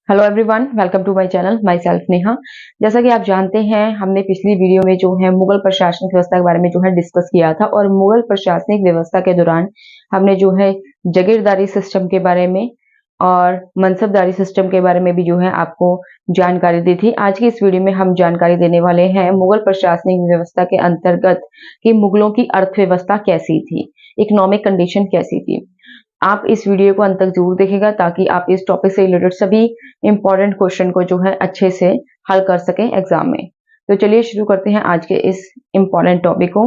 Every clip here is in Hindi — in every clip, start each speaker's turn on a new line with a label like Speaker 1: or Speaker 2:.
Speaker 1: Hello everyone, welcome to my channel. Myself Neha. जैसा कि आप जानते हैं, हमने पिछली वीडियो में जो है मुगल प्रशासनिक व्यवस्था के बारे में जो है डिस्कस किया था और मुगल प्रशासनिक व्यवस्था के दौरान हमने जो है जागीरदारी सिस्टम के बारे में और मनसबदारी सिस्टम के बारे में भी जो है आपको जानकारी दी थी। आज की इस वीडियो में हम जानकारी देने वाले हैं मुगल प्रशासनिक व्यवस्था के अंतर्गत कि मुगलों की अर्थव्यवस्था कैसी थी, इकोनॉमिक कंडीशन कैसी थी। आप इस वीडियो को अंत तक जरूर देखेगा ताकि आप इस टॉपिक से रिलेटेड सभी इंपॉर्टेंट क्वेश्चन को जो है अच्छे से हल कर सकें एग्जाम में। तो चलिए शुरू करते हैं आज के इस इंपॉर्टेंट टॉपिक को।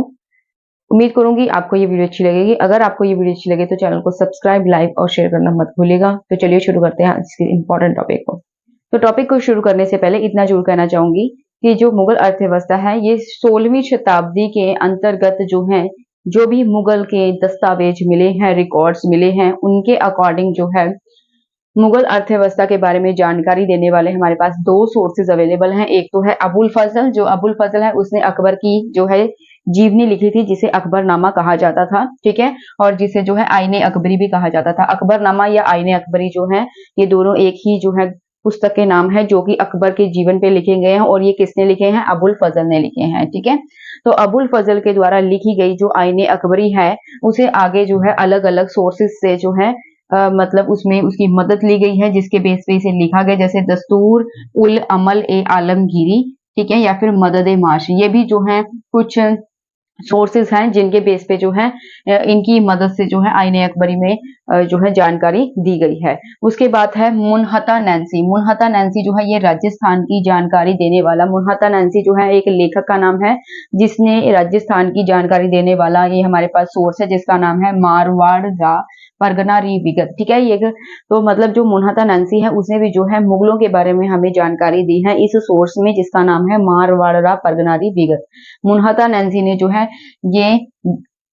Speaker 1: उम्मीद करूंगी आपको ये वीडियो अच्छी लगेगी। अगर आपको ये वीडियो अच्छी लगे तो चैनल को सब्सक्राइब, लाइक और शेयर करना मत भूलिएगा। तो चलिए शुरू करते हैं आज के इंपॉर्टेंट टॉपिक को। तो टॉपिक को शुरू करने से पहले इतना जरूर कहना चाहूंगी कि जो मुगल अर्थव्यवस्था है ये 16वीं शताब्दी के अंतर्गत जो है, जो भी मुगल के दस्तावेज मिले हैं, रिकॉर्ड्स मिले हैं, उनके अकॉर्डिंग जो है मुगल अर्थव्यवस्था के बारे में जानकारी देने वाले हमारे पास दो सोर्सेज अवेलेबल हैं। एक तो है अबुल फजल। जो अबुल फजल है उसने अकबर की जो है जीवनी लिखी थी, जिसे अकबरनामा कहा जाता था, ठीक है, और जिसे जो है आईने अकबरी भी कहा जाता था। अकबरनामा या आईने अकबरी जो है ये दोनों एक ही जो है पुस्तक के नाम है, जो कि अकबर के जीवन पे लिखे गए हैं और ये किसने लिखे हैं? अबुल फजल ने लिखे हैं, ठीक है। तो अबुल फजल के द्वारा लिखी गई जो आईने अकबरी है उसे आगे जो है अलग अलग सोर्सेज से जो है मतलब उसमें उसकी मदद ली गई है, जिसके बेस पे इसे लिखा गया, जैसे दस्तूर उल अमल ए आलमगीरी, ठीक है, या फिर मदद ए माश। ये भी जो है कुछ सोर्सेज हैं जिनके बेस पे जो है इनकी मदद से जो है आईने अकबरी में जो है जानकारी दी गई है। उसके बाद है मुनहता नैंसी। मुनहता नैंसी जो है ये राजस्थान की जानकारी देने वाला, मुनहता नैंसी जो है एक लेखक का नाम है जिसने राजस्थान की जानकारी देने वाला ये हमारे पास सोर्स है, जिसका नाम है मारवाड़ रा परगना री विगत, ठीक है। ये तो मतलब जो मुनहता नैंसी है उसने भी जो है मुगलों के बारे में हमें जानकारी दी है इस सोर्स में, जिसका नाम है मारवाड़ रा परगना री विगत। मुनहता नैंसी ने जो है ये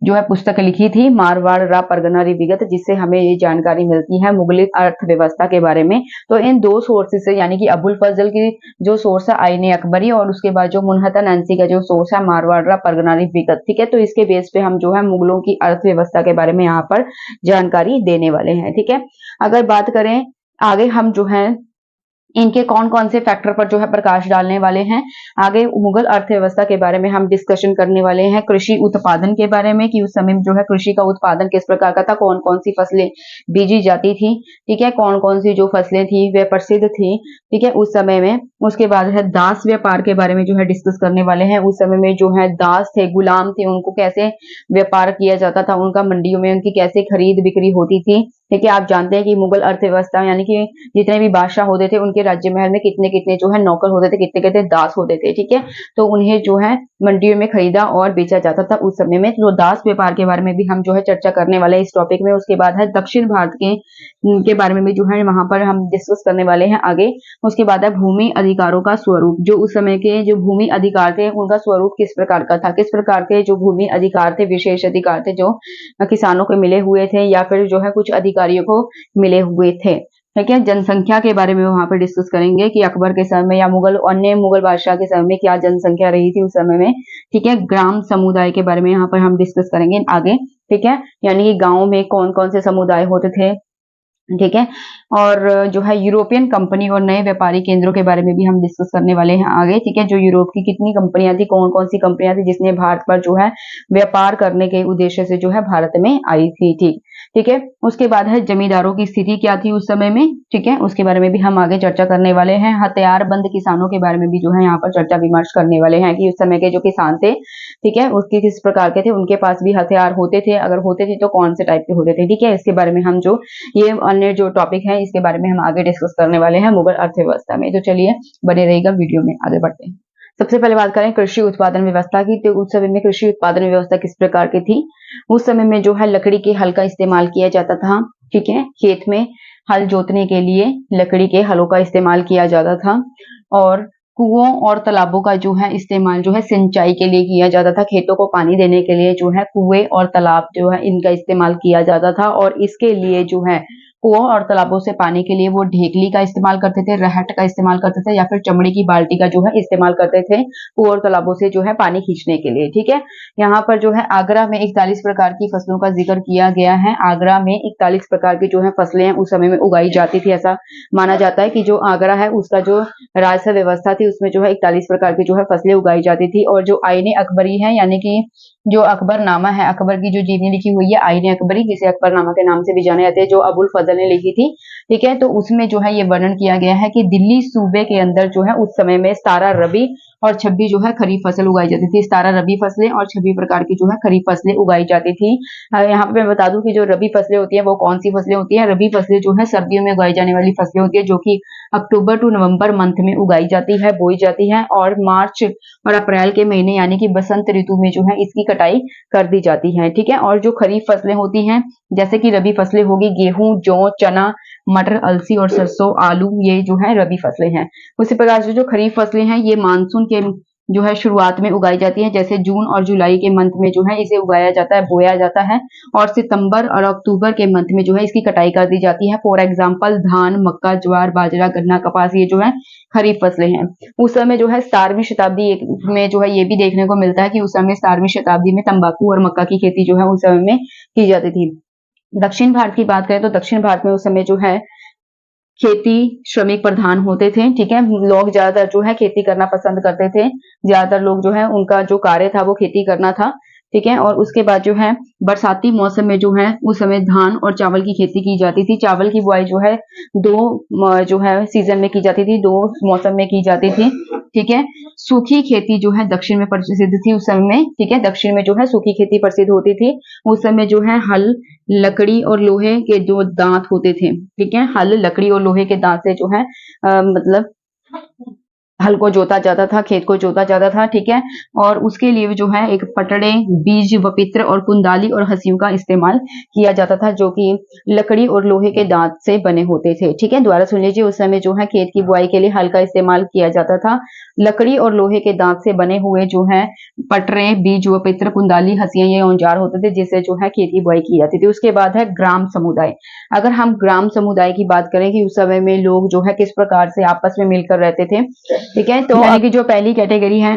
Speaker 1: जो है पुस्तक लिखी थी मारवाड़ रा परगना री विगत, जिससे हमें ये जानकारी मिलती है मुगलिक अर्थव्यवस्था के बारे में। तो इन दो सोर्सेज से, यानी कि अबुल फजल की जो सोर्स है आईने अकबरी और उसके बाद जो मुनहता नैंसी का जो सोर्स है मारवाड़ रा परगना री विगत, ठीक है। तो इसके बेस पे हम जो है मुगलों की अर्थव्यवस्था के बारे में यहाँ पर जानकारी देने वाले हैं, ठीक है। अगर बात करें आगे हम जो है इनके कौन कौन से फैक्टर पर जो है प्रकाश डालने वाले हैं, आगे मुगल अर्थव्यवस्था के बारे में हम डिस्कशन करने वाले हैं कृषि उत्पादन के बारे में, कि उस समय में जो है कृषि का उत्पादन किस प्रकार का था, कौन कौन सी फसलें बीजी जाती थी, ठीक है, कौन कौन सी जो फसलें थी वे प्रसिद्ध थी, ठीक है, उस समय में। उसके बाद है दास व्यापार के बारे में जो है डिस्कस करने वाले हैं। उस समय में जो है दास थे, गुलाम थे, उनको कैसे व्यापार किया जाता था, उनका मंडियों में उनकी कैसे खरीद बिक्री होती थी, ठीक है। आप जानते हैं कि मुगल अर्थव्यवस्था यानी कि जितने भी बादशाह होते थे उनके राज्य महल में कितने कितने जो है नौकर होते थे, कितने कितने दास होते थे, ठीक है। तो उन्हें जो है मंडियों में खरीदा और बेचा जाता था उस समय में। तो दास व्यापार के बारे में भी हम जो है चर्चा करने वाले हैं इस टॉपिक में। उसके बाद है दक्षिण भारत के बारे में भी जो है वहां पर हम डिस्कस करने वाले हैं आगे। उसके बाद है भूमि अधिकारों का स्वरूप। जो उस समय के जो भूमि अधिकार थे उनका स्वरूप किस प्रकार का था, किस प्रकार के जो भूमि अधिकार थे, विशेष अधिकार थे जो किसानों को मिले हुए थे या फिर जो है कुछ अधिकारियों को मिले हुए थे, ठीक है। जनसंख्या के बारे में वहां पर डिस्कस करेंगे कि अकबर के समय में या मुगल अन्य मुगल बादशाह के समय में क्या जनसंख्या रही थी उस समय में, ठीक है। ग्राम समुदाय के बारे में यहाँ पर हम डिस्कस करेंगे आगे, ठीक है, यानी कि गांव में कौन कौन से समुदाय होते थे, ठीक है। और जो है यूरोपियन कंपनी और नए व्यापारी केंद्रों के बारे में भी हम डिस्कस करने वाले हैं आगे, ठीक है। जो यूरोप की कितनी कंपनियां थी, कौन कौन सी कंपनियां थी जिसने भारत पर जो है व्यापार करने के उद्देश्य से जो है भारत में आई थी, ठीक, ठीक है। उसके बाद है जमींदारों की स्थिति क्या थी उस समय में, ठीक है, उसके बारे में भी हम आगे चर्चा करने वाले हैं। हथियारबंद किसानों के बारे में भी जो है यहाँ पर चर्चा विमर्श करने वाले हैं कि उस समय के जो किसान थे, ठीक है, उसके किस प्रकार के थे, उनके पास भी हथियार होते थे, अगर होते थे तो कौन से टाइप के होते थे, ठीक है। इसके बारे में हम जो ये अन्य जो टॉपिक है इसके बारे में हम आगे डिस्कस करने वाले हैं मुगल अर्थव्यवस्था में। तो चलिए बने रहेगा वीडियो में, आगे बढ़ते हैं। सबसे पहले बात करें कृषि उत्पादन व्यवस्था की। तो उस समय में कृषि उत्पादन व्यवस्था किस प्रकार की थी? उस समय में जो है लकड़ी के हल का इस्तेमाल किया जाता था, ठीक है। खेत में हल जोतने के लिए लकड़ी के हलों का इस्तेमाल किया जाता था और कुओं और तालाबों का जो है इस्तेमाल जो है सिंचाई के लिए किया जाता था। खेतों को पानी देने के लिए जो है कुएं और तालाब जो है इनका इस्तेमाल किया जाता था और इसके लिए जो है कुओं और तालाबों से पानी के लिए वो ढेकली का इस्तेमाल करते थे, रहट का इस्तेमाल करते थे या फिर चमड़े की बाल्टी का जो है इस्तेमाल करते थे कुओं और तालाबों से जो है पानी खींचने के लिए। ठीक है, यहाँ पर जो है आगरा में 41 प्रकार की फसलों का जिक्र किया गया है। आगरा में 41 प्रकार की जो है फसलें हैं उस समय में उगाई जाती थी। ऐसा माना जाता है कि जो आगरा है उसका जो राजस्व व्यवस्था थी उसमें जो है 41 प्रकार की जो है फसलें उगाई जाती थी। और जो आईने अकबरी है यानी कि जो अकबरनामा है, अकबर की जो जीवनी लिखी हुई है आईने अकबरी, जिसे अकबरनामा के नाम से भी जाने जाते हैं, जो अबुल फजल ने लिखी थी। ठीक है, तो उसमें जो है ये वर्णन किया गया है कि दिल्ली सूबे के अंदर जो है उस समय में 17 रबी और 26 जो है खरीफ फसल उगाई जाती थी। 17 रबी फसलें और 26 प्रकार की जो है खरीफ फसलें उगाई जाती थी। यहाँ पे मैं बता दूं कि जो रबी फसलें होती हैं वो कौन सी फसलें होती हैं। रबी फसलें जो है सर्दियों में उगाई जाने वाली फसलें होती है, जो कि अक्टूबर टू नवंबर मंथ में उगाई जाती है, बोई जाती है, और मार्च और अप्रैल के महीने यानी कि बसंत ऋतु में जो है इसकी कटाई कर दी जाती है। ठीक है, और जो खरीफ फसलें होती हैं जैसे कि रबी फसलें होगी गेहूं, जौ, चना, मटर, अलसी और सरसों, आलू, ये जो है रबी फसलें हैं। उसी प्रकार से जो खरीफ फसलें हैं ये मानसून के जो है शुरुआत में उगाई जाती है, जैसे जून और जुलाई के मंथ में जो है इसे उगाया जाता है, बोया जाता है, और सितंबर और अक्टूबर के मंथ में जो है इसकी कटाई कर दी जाती है। फॉर एग्जाम्पल धान, मक्का, ज्वार, बाजरा, गन्ना, कपास, ये जो है खरीफ फसलें हैं। उस समय जो है 17वीं शताब्दी में जो है ये भी देखने को मिलता है कि उस समय 17वीं शताब्दी में तंबाकू और मक्का की खेती जो है उस समय में की जाती थी। दक्षिण भारत की बात करें तो दक्षिण भारत में उस समय जो है खेती श्रमिक प्रधान होते थे। ठीक है, लोग ज्यादातर जो है खेती करना पसंद करते थे। ज्यादातर लोग जो है उनका जो कार्य था वो खेती करना था। ठीक है, और उसके बाद जो है बरसाती मौसम में जो है उस समय धान और चावल की खेती की जाती थी। चावल की बुआई जो है जो है सीजन में की जाती थी, 2 मौसम में की जाती थी। ठीक है, सूखी खेती जो है दक्षिण में प्रसिद्ध थी उस समय में। ठीक है, दक्षिण में जो है सूखी खेती प्रसिद्ध होती थी। उस समय जो है हल, लकड़ी और लोहे के जो दांत होते थे। ठीक है, हल, लकड़ी और लोहे के दांत से जो है मतलब हल को जोता जाता था, खेत को जोता जाता था। ठीक है, और उसके लिए जो है एक पटड़े, बीज वपित्र और कुंदाली और हंसियों का इस्तेमाल किया जाता था, जो कि लकड़ी और लोहे के दांत से बने होते थे। ठीक है, दोबारा सुन लीजिए, उस समय जो है खेत की बुआई के लिए हल का इस्तेमाल किया जाता था। लकड़ी और लोहे के दांत से बने हुए जो है पटरे, बीज वपित्र, कुंदाली, हंसियां, ये औजार होते थे जिससे जो है खेती बुआई की जाती थी। उसके बाद है ग्राम समुदाय। अगर हम ग्राम समुदाय की बात करें कि उस समय में लोग जो है किस प्रकार से आपस में मिलकर रहते थे। ठीक है, तो यानी कि जो पहली कैटेगरी है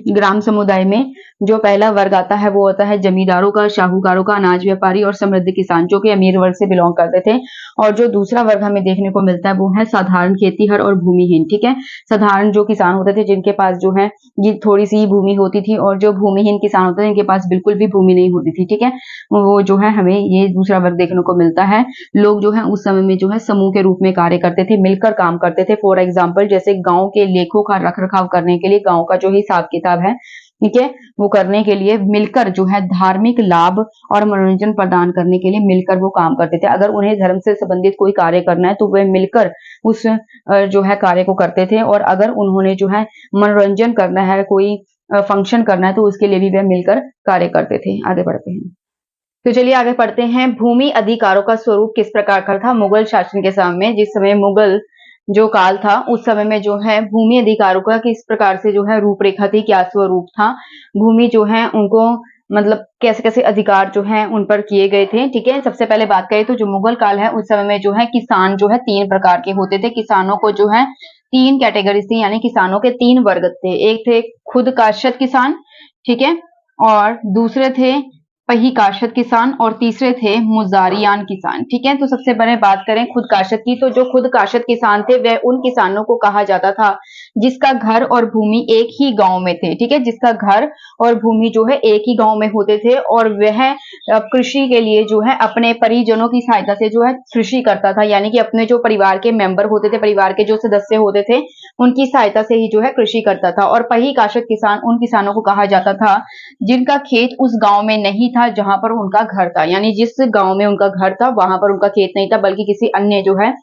Speaker 1: ग्राम समुदाय में जो पहला वर्ग आता है वो होता है जमींदारों का, शाहूकारों का, अनाज व्यापारी और समृद्ध किसान, जो कि अमीर वर्ग से बिलोंग करते थे। और जो दूसरा वर्ग हमें देखने को मिलता है वो है साधारण खेतीहर और भूमिहीन। ठीक है, साधारण जो किसान होते थे जिनके पास जो है ये थोड़ी सी भूमि होती थी, और जो भूमिहीन किसान होते थे जिनके पास बिल्कुल भी भूमि नहीं होती थी। ठीक है, वो जो है हमें ये दूसरा वर्ग देखने को मिलता है। लोग जो है उस समय में जो है समूह के रूप में कार्य करते थे, मिलकर काम करते थे। फॉर एग्जाम्पल जैसे गांव के लेखों का रख रखाव करने के लिए, गांव का जो हिसाब किताब है, ठीक है, वो करने के लिए मिलकर जो है धार्मिक लाभ और मनोरंजन प्रदान करने के लिए मिलकर वो काम करते थे। अगर उन्हें धर्म से संबंधित कोई कार्य करना है तो वे मिलकर उस जो है कार्य को करते थे, और अगर उन्होंने जो है मनोरंजन करना है, कोई फंक्शन करना है, तो उसके लिए भी वे मिलकर कार्य करते थे। आगे बढ़ते हैं, तो चलिए आगे पढ़ते हैं। भूमि अधिकारों का स्वरूप किस प्रकार का था मुगल शासन के समय में? जिस समय मुगल जो काल था उस समय में जो है भूमि अधिकारों का किस प्रकार से जो है रूपरेखा थी, क्या स्वरूप था। भूमि जो है उनको मतलब कैसे कैसे अधिकार जो है उन पर किए गए थे। ठीक है, सबसे पहले बात करें तो जो मुगल काल है उस समय में जो है किसान जो है 3 प्रकार के होते थे। किसानों को जो है 3 कैटेगरीज थी, यानी किसानों के 3 वर्ग थे। एक थे खुद काश्त किसान, ठीक है, और दूसरे थे पही काश्त किसान, और तीसरे थे मुजारियान किसान। ठीक है, तो सबसे पहले बात करें खुद काश्त की, तो जो खुद काश्त किसान थे वह उन किसानों को कहा जाता था जिसका घर और भूमि एक ही गांव में थे। ठीक है, जिसका घर और भूमि जो है एक ही गांव में होते थे, और वह कृषि के लिए जो है अपने परिजनों की सहायता से जो है कृषि करता था, यानी कि अपने जो परिवार के मेंबर होते थे, परिवार के जो सदस्य होते थे, उनकी सहायता से ही जो है कृषि करता था। और पही काश्त किसान उन किसानों को कहा जाता था जिनका खेत उस गांव में नहीं था जहां पर उनका घर था, यानी जिस गांव में उनका घर था वहां पर उनका खेत नहीं था, बल्कि किसी अन्य जो है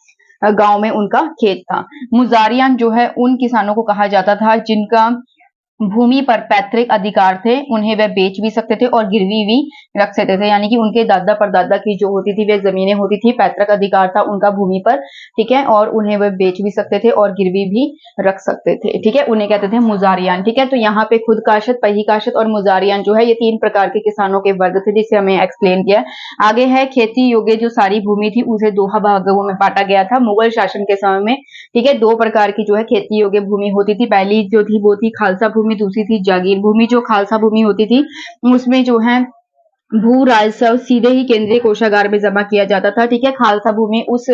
Speaker 1: गांव में उनका खेत था। मुजारियान जो है उन किसानों को कहा जाता था जिनका भूमि पर पैतृक अधिकार थे, उन्हें वह बेच भी सकते थे और गिरवी भी रख सकते थे। यानी कि उनके दादा परदादा की जो होती थी वे जमीनें होती थी, पैतृक अधिकार था उनका भूमि पर, ठीक है, और उन्हें वह बेच भी सकते थे और गिरवी भी रख सकते थे, ठीक है। उन्हें कहते थे मुजारियान, ठीक है। तो यहाँ पे खुद काशत, पही काशत और मुजारियान जो है ये 3 प्रकार के किसानों के वर्ग थे, जिसे हमें एक्सप्लेन किया। आगे है खेती योग्य जो सारी भूमि थी उसे 2 भागों में बांटा गया था मुगल शासन के समय में, ठीक है। 2 प्रकार की जो है खेती योग्य भूमि होती थी। पहली जो थी वो थी खालसा भूमि, दूसरी थी जागीर भूमि। जो खालसा भूमि होती थी उसमें जो है भू राजस्व सीधे ही केंद्रीय कोषागार में जमा किया जाता था, ठीक है। खालसा भूमि उस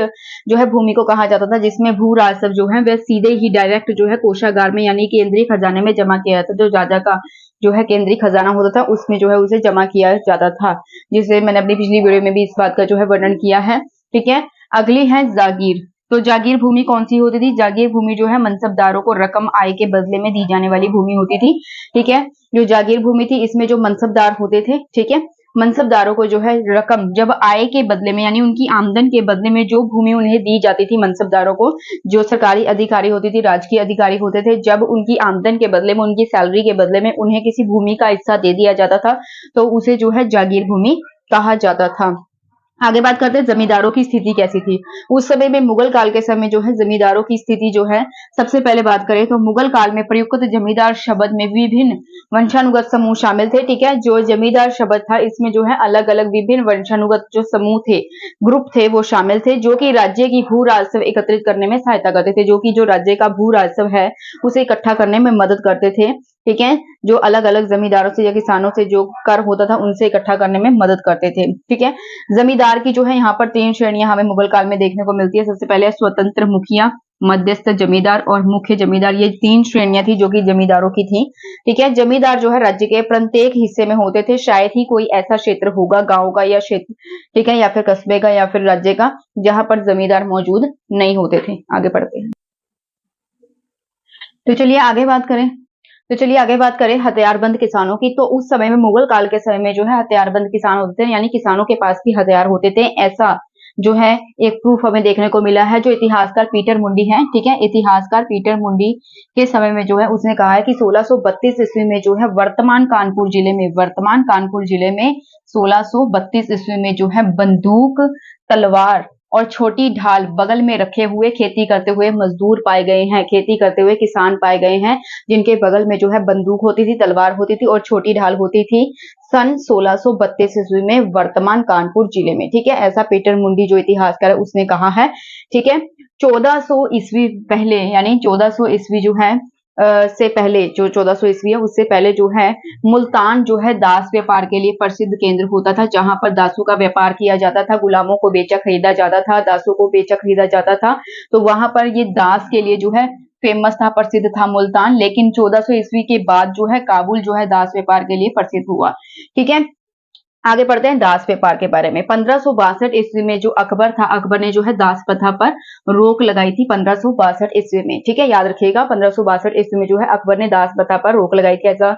Speaker 1: जो है भूमि को कहा जाता था जिसमें भू राजस्व जो है वह सीधे ही डायरेक्ट जो है कोषागार में यानी केंद्रीय खजाने में जमा किया जाता था। जो राजा का जो है केंद्रीय खजाना होता था उसमें जो है उसे जमा किया जाता था, जिसे मैंने अपनी पिछली वीडियो में भी इस बात का जो है वर्णन किया है, ठीक है। अगली है जागीर। तो जागीर भूमि कौन सी होती थी? जागीर भूमि जो है मनसबदारों को रकम आय के बदले में दी जाने वाली भूमि होती थी, ठीक है। जो जागीर भूमि थी इसमें जो मनसबदार होते थे, ठीक है, मनसबदारों को जो है रकम जब आय के बदले में यानी उनकी आमदन के बदले में जो भूमि उन्हें दी जाती थी, मनसबदारों को जो सरकारी अधिकारी होती थी, राजकीय अधिकारी होते थे, जब उनकी आमदन के बदले में उनकी सैलरी के बदले में उन्हें किसी भूमि का हिस्सा दे दिया जाता था तो उसे जो है जागीर भूमि कहा जाता था। आगे बात करते हैं जमींदारों की स्थिति कैसी थी उस समय में। मुगल काल के समय जो है जमींदारों की स्थिति जो है, सबसे पहले बात करें तो मुगल काल में प्रयुक्त जमींदार शब्द में विभिन्न वंशानुगत समूह शामिल थे, ठीक है। जो जमींदार शब्द था इसमें जो है अलग अलग विभिन्न वंशानुगत जो समूह थे, ग्रुप थे, वो शामिल थे, जो कि राज्य की भू राजस्व एकत्रित करने में सहायता करते थे। जो कि जो राज्य का भू राजस्व है उसे इकट्ठा करने में मदद करते थे, ठीक है। जो अलग अलग जमींदारों से या किसानों से जो कर होता था उनसे इकट्ठा करने में मदद करते थे, ठीक है। जमींदार की जो है यहाँ पर 3 श्रेणियां हमें मुगल काल में देखने को मिलती है। सबसे पहले स्वतंत्र मुखिया, मध्यस्थ जमींदार और मुख्य जमींदार। ये 3 श्रेणियां थी जो कि जमींदारों की थी, ठीक है। जमींदार जो है राज्य के प्रत्येक हिस्से में होते थे, शायद ही कोई ऐसा क्षेत्र होगा गांव का या क्षेत्र, ठीक है, या फिर कस्बे का या फिर राज्य का जहां पर जमींदार मौजूद नहीं होते थे। आगे बढ़ते हैं। तो चलिए आगे बात करें हथियारबंद किसानों की। तो उस समय में मुगल काल के समय में जो है हथियारबंद किसान होते थे, यानी किसानों के पास भी हथियार होते थे। ऐसा जो है एक प्रूफ हमें देखने को मिला है, जो इतिहासकार पीटर मुंडी है, ठीक है। इतिहासकार पीटर मुंडी के समय में जो है उसने कहा है कि 1632 ईस्वी में जो है वर्तमान कानपुर जिले में 1632 ईस्वी में जो है बंदूक, तलवार और छोटी ढाल बगल में रखे हुए खेती करते हुए मजदूर पाए गए हैं, खेती करते हुए किसान पाए गए हैं, जिनके बगल में जो है बंदूक होती थी, तलवार होती थी और छोटी ढाल होती थी, सन 1632 ईस्वी में वर्तमान कानपुर जिले में, ठीक है। ऐसा पीटर मुंडी जो इतिहासकार है उसने कहा है, ठीक है। 1400 ईस्वी पहले यानी 1400 ईस्वी जो है से पहले जो 1400 ईस्वी है उससे पहले जो है मुल्तान जो है दास व्यापार के लिए प्रसिद्ध केंद्र होता था, जहां पर दासों का व्यापार किया जाता था, गुलामों को बेचा खरीदा जाता था, दासों को बेचा खरीदा जाता था। तो वहां पर ये दास के लिए जो है फेमस था, प्रसिद्ध था मुल्तान। लेकिन 1400 ईस्वी के बाद जो है काबुल जो है दास व्यापार के लिए प्रसिद्ध हुआ, ठीक है। आगे बढ़ते हैं दास व्यापार के बारे में। 1562 ईस्वी में जो अकबर था, अकबर ने जो है दास प्रथा पर रोक लगाई थी 1562 ईस्वी में, ठीक है। याद रखिएगा 1562 ईस्वी में जो है अकबर ने दास प्रथा पर रोक लगाई थी। ऐसा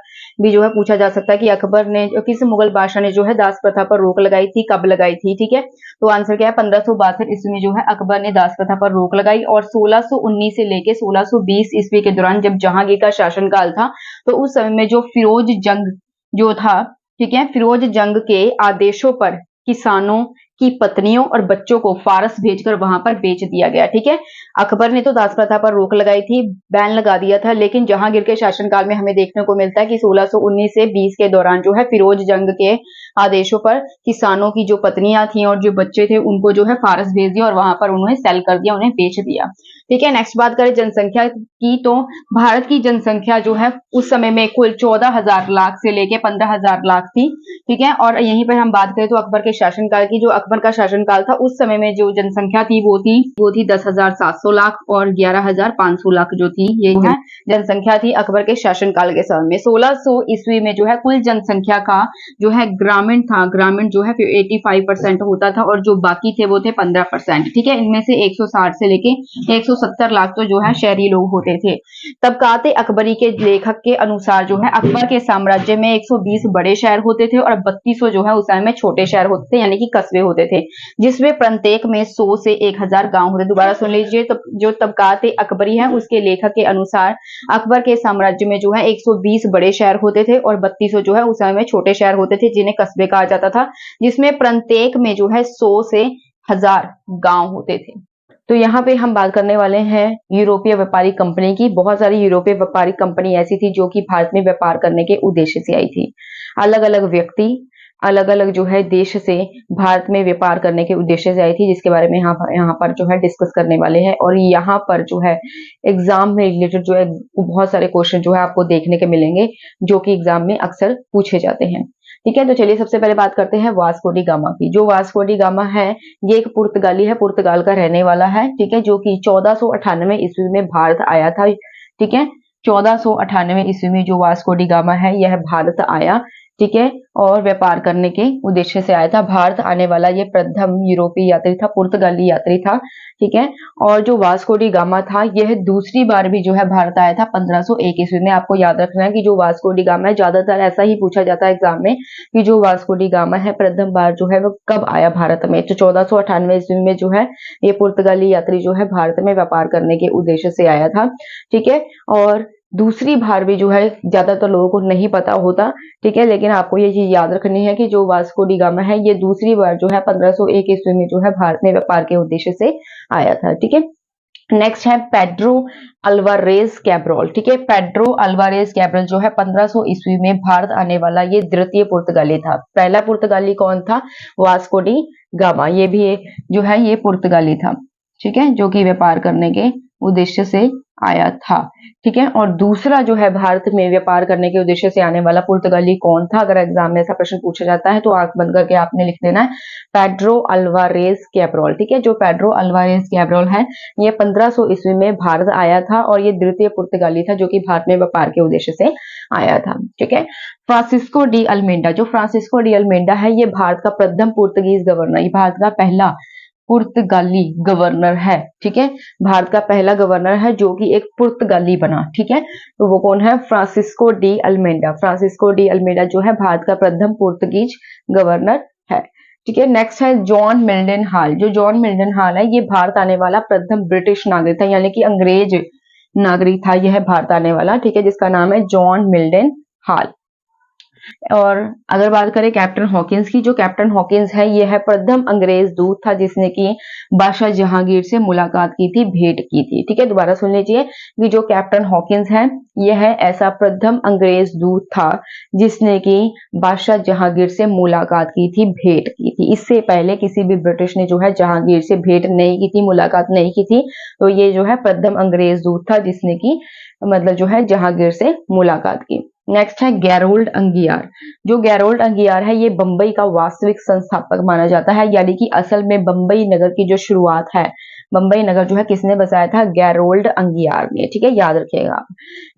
Speaker 1: भी जो है पूछा जा सकता है कि अकबर ने किस मुगल बादशाह ने जो है दास प्रथा पर रोक लगाई थी, कब लगाई थी, ठीक है। तो आंसर क्या है 1562 ईस्वी में जो है अकबर ने दास प्रथा पर रोक लगाई। और 1619 से लेके 1620 ईस्वी के दौरान जब जहांगीर का शासनकाल था तो उस समय में जो फिरोज जंग जो था, ठीक है, फिरोज जंग के आदेशों पर किसानों की पत्नियों और बच्चों को फारस भेजकर वहां पर बेच दिया गया, ठीक है। अकबर ने तो दास प्रथा पर रोक लगाई थी, बैन लगा दिया था, लेकिन जहांगीर के शासनकाल में हमें देखने को मिलता है कि 1619 से 20 के दौरान जो है फिरोज जंग के आदेशों पर किसानों की जो पत्नियां थी और जो बच्चे थे उनको जो है फारस भेज दिया और वहां पर उन्हें सेल कर दिया, उन्हें बेच दिया, ठीक है। नेक्स्ट बात करें जनसंख्या की। तो भारत की जनसंख्या जो है उस समय में कुल 14,000 लाख से लेके 15,000 लाख थी, ठीक है। और यहीं पर हम बात करें तो अकबर के शासनकाल की, जो अकबर का शासनकाल था उस समय में जो जनसंख्या थी वो थी 10,700 लाख और 11,500 लाख जो थी ये है जनसंख्या थी अकबर के शासनकाल के समय में। 1600 ईस्वी में जो है कुल जनसंख्या का जो है ग्रामीण ग्रामीण था, ग्रामीण जो है 85% होता था और जो बाकी थे वो थे 15%। ठीक है, इनमें से 160 से लेके 170 लाख तो जो है शहरी लोग होते थे। तबकाते अकबरी के लेखक के अनुसार जो है अकबर के साम्राज्य में 120 बड़े शहर होते थे और 3200 जो है उस समय में छोटे शहर होते थे, यानी कि कस्बे होते थे, जिसमें प्रत्येक में 100 से 1000 गांव होते। दोबारा सुन लीजिए, तो जो तबकाते अकबरी है उसके लेखक के अनुसार अकबर के साम्राज्य में जो है 120 बड़े शहर होते थे और 3200 जो है उस समय में छोटे शहर होते थे, जिन्हें कस्बे कहा जाता था, जिसमें प्रत्येक में जो है 100 से 1000 गांव होते थे। तो यहाँ पे हम बात करने वाले हैं यूरोपीय व्यापारी कंपनी की। बहुत सारी यूरोपीय व्यापारी कंपनी ऐसी थी जो कि भारत में व्यापार करने के उद्देश्य से आई थी। अलग अलग व्यक्ति अलग अलग जो है देश से भारत में व्यापार करने के उद्देश्य से आई थी, जिसके बारे में यहाँ पर जो है डिस्कस करने वाले हैं। और यहाँ पर जो है एग्जाम में रिलेटेड जो है बहुत सारे क्वेश्चन जो है आपको देखने के मिलेंगे, जो कि एग्जाम में अक्सर पूछे जाते हैं। ठीक है, तो चलिए सबसे पहले बात करते हैं वास्को डी गामा की। जो वास्को डी गामा है ये एक पुर्तगाली है, पुर्तगाल का रहने वाला है। ठीक है, जो कि 1498 ईस्वी में भारत आया था। ठीक है, 1498 ईस्वी में जो वास्को डी गामा है यह भारत आया। ठीक है, और व्यापार करने के उद्देश्य से आया था। भारत आने वाला ये प्रथम यूरोपीय यात्री था, पुर्तगाली यात्री था। ठीक है, और जो वास्को डी गामा था यह दूसरी बार भी जो है भारत आया था 1501 ईस्वी में। आपको याद रखना है कि जो वास्को डी गामा है, ज्यादातर ऐसा ही पूछा जाता है एग्जाम में कि जो वास्को डी गामा है प्रथम बार जो है वो कब आया भारत में। तो 1498 ईस्वी में जो है ये पुर्तगाली यात्री जो है भारत में व्यापार करने के उद्देश्य से आया था। ठीक है, और दूसरी बार भी जो है ज्यादातर लोगों को नहीं पता होता। ठीक है, लेकिन आपको ये चीज याद रखनी है कि जो वास्को डी गामा है ये दूसरी बार जो है 1501 ईस्वी में जो है भारत में व्यापार के उद्देश्य से आया था। ठीक है, नेक्स्ट है पेड्रो अल्वारेज कैब्रल। ठीक है, पेड्रो अल्वारेज कैब्रल जो है 1500 ईस्वी में भारत आने वाला ये द्वितीय पुर्तगाली था। पहला पुर्तगाली कौन था? Vasco D gamma. ये भी जो है ये पुर्तगाली था। ठीक है, जो कि व्यापार करने के उद्देश्य से आया था। ठीक है, और दूसरा जो है भारत में व्यापार करने के उद्देश्य से आने वाला पुर्तगाली कौन था? अगर एग्जाम में ऐसा प्रश्न पूछा जाता है तो आंख बंद करके आपने लिख देना है पेड्रो अल्वारेज कैब्रल। ठीक है, जो पेड्रो अल्वारेज कैब्रल है ये 1500 ईस्वी में भारत आया था और ये द्वितीय पुर्तगाली था जो कि भारत में व्यापार के उद्देश्य से आया था। ठीक है, फ्रांसिस्को डी अल्मेंडा। जो फ्रांसिस्को डी अल्मेंडा है ये भारत का प्रथम पुर्तगीज गवर्नर, ये भारत का पहला पुर्तगाली गवर्नर है। ठीक है, भारत का पहला गवर्नर है जो कि एक पुर्तगाली बना। ठीक है, तो वो कौन है? Francisco de Almeida. Francisco de Almeida जो है भारत का प्रथम पुर्तगीज गवर्नर है। ठीक है, नेक्स्ट है जॉन मिल्टन हॉल। जो जॉन मिल्टन हॉल है ये भारत आने वाला प्रथम ब्रिटिश नागरिक था, यानी कि अंग्रेज नागरिक था यह भारत आने वाला। ठीक है, जिसका नाम है जॉन मिल्टन हॉल। और अगर बात करें कैप्टन हॉकिंस की, जो कैप्टन हॉकिंस है यह है प्रथम अंग्रेज दूत था जिसने कि बादशाह जहांगीर से मुलाकात की थी, भेंट की थी। ठीक है, दोबारा सुन लीजिए कि जो कैप्टन हॉकिंस है यह है ऐसा प्रथम अंग्रेज दूत था जिसने कि बादशाह जहांगीर से मुलाकात की थी, भेंट की थी। इससे पहले किसी भी ब्रिटिश ने जो है जहांगीर से भेंट नहीं की थी, मुलाकात नहीं की थी। तो ये जो है प्रथम अंग्रेज दूत था जिसने की मतलब जो है जहांगीर से मुलाकात की। नेक्स्ट है गैरोल्ड अंगियार। जो गैरोल्ड अंगियार है ये बंबई का वास्तविक संस्थापक माना जाता है, यानी कि असल में बंबई नगर की जो शुरुआत है, बंबई नगर जो है किसने बसाया था? गैरोल्ड अंगियार ने। ठीक है, याद रखिएगा आप।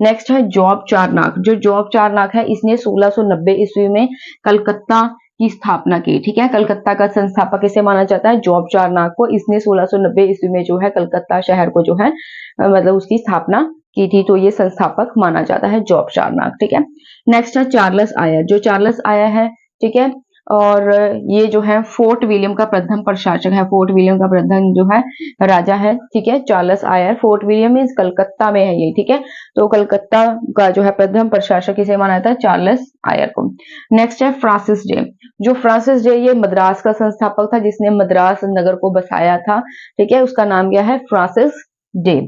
Speaker 1: नेक्स्ट है जॉब चारनाक। जो जॉब चारनाक है इसने 1690 ईस्वी में कलकत्ता की स्थापना की। ठीक है, कलकत्ता का संस्थापक इसे माना जाता है जॉब चारनाक को। इसने 1690 ईस्वी में जो है कलकत्ता शहर को जो है मतलब उसकी स्थापना की थी, तो ये संस्थापक माना जाता है जॉब चारनाक। ठीक है, नेक्स्ट है चार्ल्स आयर। जो चार्ल्स आयर है, ठीक है, और ये जो है फोर्ट विलियम का प्रथम प्रशासक है, फोर्ट विलियम का प्रथम जो है राजा है। ठीक है, Charles Eyre. Fort William means Calcutta में है ये। ठीक है, तो कलकत्ता का जो है प्रथम प्रशासक इसे माना जाता है चार्ल्स आयर को। नेक्स्ट है फ्रांसिस डे। जो फ्रांसिस डे ये मद्रास का संस्थापक था जिसने मद्रास नगर को बसाया था। ठीक है, उसका नाम क्या है? Francis day.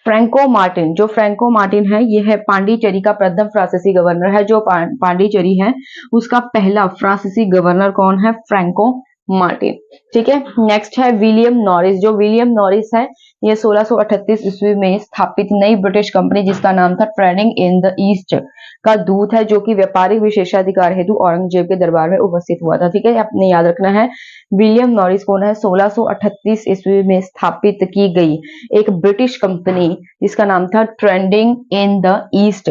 Speaker 1: Franco Martin. जो फ्रैंको मार्टिन है ये है पांडिचेरी का प्रथम फ्रांसीसी गवर्नर है। जो पांडिचेरी है उसका पहला फ्रांसीसी गवर्नर कौन है? Franco Martin. ठीक है, नेक्स्ट है विलियम नॉरिस। जो विलियम नॉरिस है ये 1638 ईस्वी में स्थापित नई ब्रिटिश कंपनी जिसका नाम था ट्रेडिंग इन द ईस्ट का दूत है, जो कि व्यापारिक विशेषाधिकार हेतु औरंगजेब के दरबार में उपस्थित हुआ था। ठीक है, आपने याद रखना है विलियम नॉरिस कौन है? 1638 ईस्वी में स्थापित की गई एक ब्रिटिश कंपनी जिसका नाम था ट्रेडिंग इन द ईस्ट।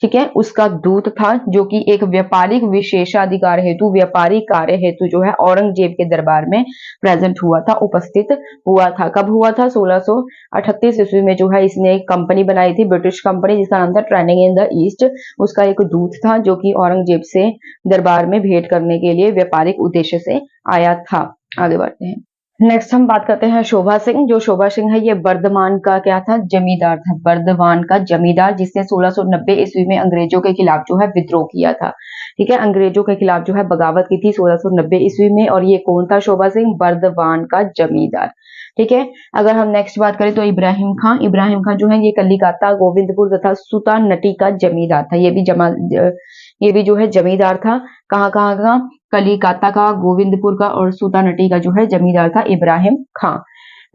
Speaker 1: ठीक है, उसका दूत था, जो कि एक व्यापारिक विशेषाधिकार हेतु, व्यापारिक कार्य हेतु जो है औरंगजेब के दरबार में प्रेजेंट हुआ था, उपस्थित हुआ था। कब हुआ था? 1638 ईस्वी में जो है इसने एक कंपनी बनाई थी, ब्रिटिश कंपनी, जिसका नाम था ट्रेंडिंग इन द ईस्ट। उसका एक दूत था जो कि औरंगजेब से दरबार में भेंट करने के लिए व्यापारिक उद्देश्य से आया था। आगे बढ़ते हैं। नेक्स्ट हम बात करते हैं शोभा सिंह। जो शोभा सिंह है ये बर्धमान का क्या था? जमींदार था, बर्धमान का जमींदार, जिसने 1690 ईस्वी में अंग्रेजों के खिलाफ जो है विद्रोह किया था। ठीक है, अंग्रेजों के खिलाफ जो है बगावत की थी 1690 ईस्वी में। और ये कौन था? शोभा सिंह, बर्धमान का जमींदार। ठीक है, अगर हम नेक्स्ट बात करें तो इब्राहिम खां। इब्राहिम खां जो है ये कलिकाता, गोविंदपुर तथा सुल्तानटी का जमींदार था। ये भी जो है जमींदार था। कहाँ कहाँ का? कलिकाता का, गोविंदपुर का और सुल्तानटी का जो है जमींदार था इब्राहिम खां।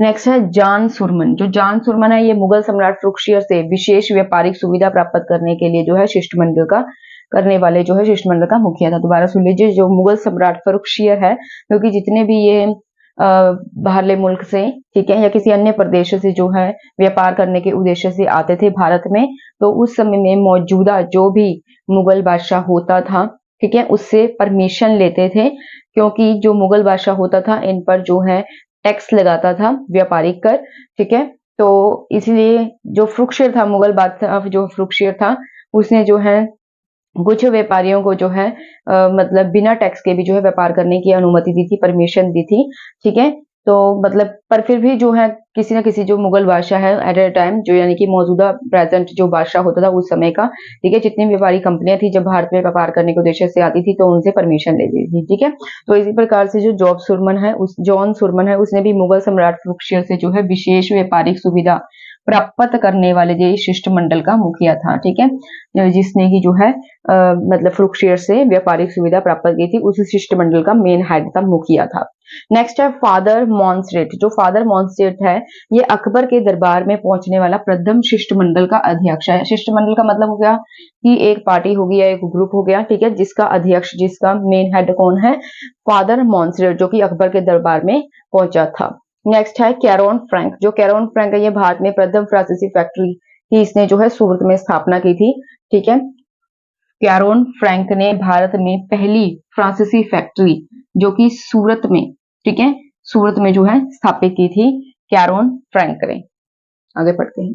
Speaker 1: नेक्स्ट है जान सुरमन। जो जान सुरमन है ये मुगल सम्राट फ़ुरख़्शियर से विशेष व्यापारिक सुविधा प्राप्त करने के लिए जो है शिष्टमंडल का करने वाले जो है शिष्टमंडल का मुखिया था। दोबारा सुन लीजिए, जो मुगल सम्राट फ़ुरख़्शियर है, क्योंकि जितने भी ये बाहरले मुल्क से, ठीक है, या किसी अन्य प्रदेश से जो है व्यापार करने के उद्देश्य से आते थे भारत में, तो उस समय में मौजूदा जो भी मुगल बादशाह होता था, ठीक है, उससे परमिशन लेते थे, क्योंकि जो मुगल बादशाह होता था इन पर जो है टैक्स लगाता था, व्यापारिक कर। ठीक है, तो इसलिए जो फ़ुरख़्शियर था, मुगल बादशाह जो फ़ुरख़्शियर था, उसने जो है कुछ व्यापारियों को जो है मतलब बिना टैक्स के भी जो है व्यापार करने की अनुमति दी थी, परमिशन दी थी। ठीक है, तो मतलब पर फिर भी जो है किसी न किसी जो मुगल बादशाह है एट ए टाइम, जो यानी कि मौजूदा प्रेजेंट जो बादशाह होता था उस समय का, ठीक है, जितनी व्यापारी कंपनियां थी जब भारत में व्यापार करने के उद्देश्य से आती थी तो उनसे परमिशन लेती थी। ठीक है, तो इसी प्रकार से जो जॉन सुरमन है उसने भी मुगल सम्राट फ़ुरख़्शियर से जो है विशेष व्यापारिक सुविधा प्राप्त करने वाले जो शिष्टमंडल का मुखिया था। ठीक है, जिसने की जो है मतलब फ़ुरख़्शियर से व्यापारिक सुविधा प्राप्त की थी, उस शिष्टमंडल का मेन हेड था, मुखिया था। नेक्स्ट है फादर मॉन्सरेट। जो फादर मॉन्सरेट है ये अकबर के दरबार में पहुंचने वाला प्रथम शिष्टमंडल का अध्यक्ष है। शिष्टमंडल का मतलब हो गया कि एक पार्टी हो गया, एक ग्रुप हो गया, ठीक है, जिसका अध्यक्ष, जिसका मेन हेड कौन है? फादर मॉन्सरेट, जो कि अकबर के दरबार में पहुंचा था। नेक्स्ट है कैरोन फ्रैंक। जो कैरोन फ्रैंक है ये भारत में प्रथम फ्रांसीसी फैक्ट्री की इसने जो है सूरत में स्थापना की थी। ठीक है, कैरोन फ्रैंक ने भारत में पहली फ्रांसीसी फैक्ट्री जो कि सूरत में, ठीक है, सूरत में जो है स्थापित की थी कैरोन फ्रैंक ने। आगे बढ़ते हैं,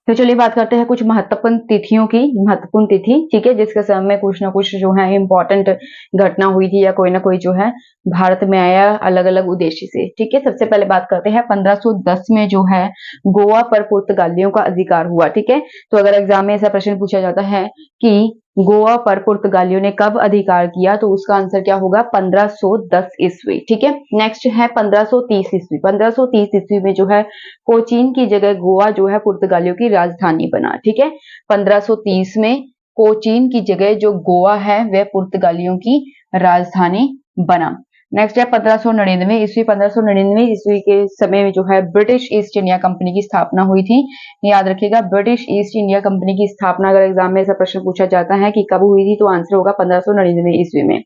Speaker 1: तो चलिए बात करते हैं कुछ महत्वपूर्ण तिथियों की। महत्वपूर्ण तिथि, ठीक है, जिसके समय में कुछ ना कुछ जो है इम्पोर्टेंट घटना हुई थी या कोई ना कोई जो है भारत में आया अलग अलग उद्देश्य से। ठीक है, सबसे पहले बात करते हैं 1510 में जो है गोवा पर पुर्तगालियों का अधिकार हुआ। ठीक है, तो अगर एग्जाम में ऐसा प्रश्न पूछा जाता है कि गोवा पर पुर्तगालियों ने कब अधिकार किया, तो उसका आंसर क्या होगा? 1510 ईस्वी। ठीक है, नेक्स्ट है 1530 ईस्वी। 1530 ईस्वी में जो है कोचीन की जगह गोवा जो है पुर्तगालियों की राजधानी बना। ठीक है, 1530 में कोचीन की जगह जो गोवा है वह पुर्तगालियों की राजधानी बना। नेक्स्ट है 1599 ईस्वी। 1599 ईस्वी के समय में जो है ब्रिटिश ईस्ट इंडिया कंपनी की स्थापना हुई थी। याद रखिएगा, ब्रिटिश ईस्ट इंडिया कंपनी की स्थापना अगर एग्जाम में ऐसा प्रश्न पूछा जाता है कि कब हुई थी, तो आंसर होगा 1599 ईस्वी में।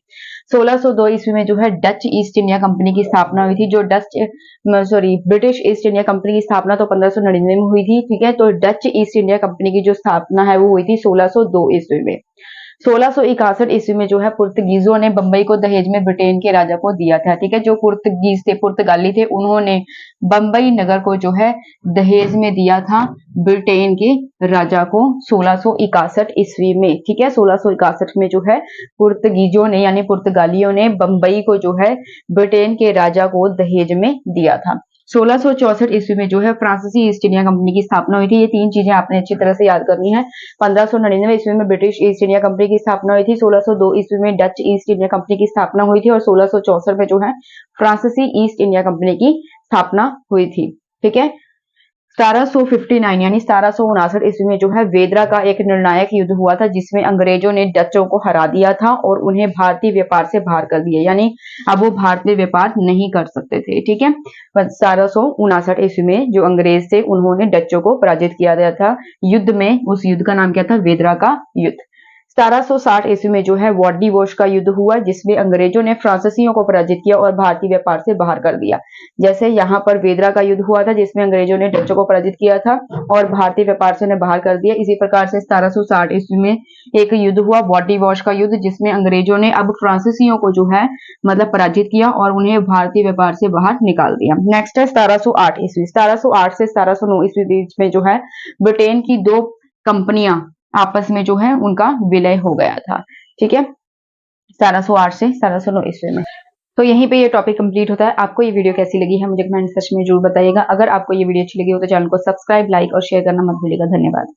Speaker 1: 1602 ईस्वी में जो है डच ईस्ट इंडिया कंपनी की स्थापना हुई थी। जो ब्रिटिश ईस्ट इंडिया कंपनी की स्थापना तो 1599 में हुई थी। ठीक है, तो डच ईस्ट इंडिया कंपनी की जो स्थापना है वो हुई थी 1602 ईस्वी में। 1661 ईस्वी में जो है पुर्तगीजों ने बंबई को दहेज में ब्रिटेन के राजा को दिया था। ठीक है, जो पुर्तगीज थे, पुर्तगाली थे, उन्होंने बंबई नगर को जो है दहेज में दिया था ब्रिटेन के राजा को 1661 ईस्वी में। ठीक है, 1661 में जो है पुर्तगीजों ने यानी पुर्तगालियों ने बंबई को जो है ब्रिटेन के राजा को दहेज में दिया था। 1664 ईस्वी में जो है फ्रांसीसी ईस्ट इंडिया कंपनी की स्थापना हुई थी। ये तीन चीजें आपने अच्छी तरह से याद करनी है। 1599 ईस्वी में ब्रिटिश ईस्ट इंडिया कंपनी की स्थापना हुई थी। 1602 ईस्वी में डच ईस्ट इंडिया कंपनी की स्थापना हुई थी और 1664 में जो है फ्रांसीसी ईस्ट इंडिया कंपनी की स्थापना हुई थी। ठीक है, 1759 यानी 1759 ईस्वी में जो है वेदरा का एक निर्णायक युद्ध हुआ था, जिसमें अंग्रेजों ने डचों को हरा दिया था और उन्हें भारतीय व्यापार से बाहर कर दिया, यानी अब वो भारतीय व्यापार नहीं कर सकते थे। ठीक है, 1759 ईस्वी में जो अंग्रेज थे उन्होंने डचों को पराजित किया गया था युद्ध में। उस युद्ध का नाम क्या था? वेदरा का युद्ध। 1760 ईस्वी में जो है वॉडी-वॉश का युद्ध हुआ, जिसमें अंग्रेजों ने फ्रांसीसियों को पराजित किया और भारतीय व्यापार से बाहर कर दिया। जैसे यहाँ पर वेदरा का युद्ध हुआ था, जिसमें अंग्रेजों ने डचों को पराजित किया था और भारतीय व्यापार से उन्हें बाहर कर दिया। इसी प्रकार से 1760 ईस्वी में एक युद्ध हुआ, वॉडी-वॉश का युद्ध, जिसमें अंग्रेजों ने अब फ्रांसीसियों को जो है मतलब पराजित किया और उन्हें भारतीय व्यापार से बाहर निकाल दिया। नेक्स्ट है 1708 ईस्वी। 1708 से 1709 ईस्वी बीच में जो है ब्रिटेन की 2 कंपनियां आपस में जो है उनका विलय हो गया था। ठीक है, 1708 से 1709 ईस्वी में। तो यहीं पे ये टॉपिक कंप्लीट होता है। आपको ये वीडियो कैसी लगी है मुझे कमेंट सेक्शन में जरूर बताइएगा। अगर आपको ये वीडियो अच्छी लगी हो तो चैनल को सब्सक्राइब, लाइक और शेयर करना मत भूलिएगा। धन्यवाद।